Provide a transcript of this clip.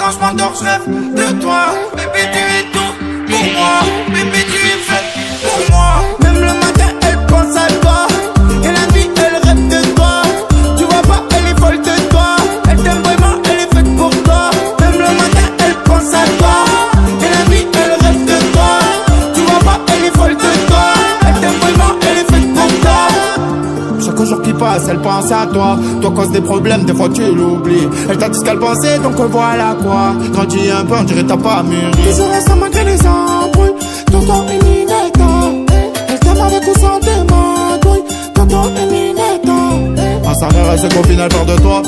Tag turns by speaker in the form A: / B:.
A: quand je m'endors, je rêve de toi. Bébé, tu es tout pour moi. Bébé, tu es faite pour moi. Même le matin, elle pense à toi. Et la nuit, elle rêve de toi. Tu vois pas, elle est folle de toi. Elle t'aime vraiment, elle est faite pour toi. Même le matin, elle pense à toi. Et la nuit, elle rêve de toi. Tu vois pas, elle est folle de toi. Elle t'aime vraiment, elle est faite pour toi. Chaque jour qui passe, elle pense à toi. Toi cause des problèmes, des fois tu l'oublies. Elle t'a dit ce qu'elle pensait, donc voilà quoi. Grandis un peu, on dirait t'as pas mûri. Toujours restant malgré les embrouilles. Tonton et Ninetta. Elle t'aime avec ou sans tes magouilles. Tonton et Ninetta. Ma sa mère, elle sait qu'au final, peur de toi.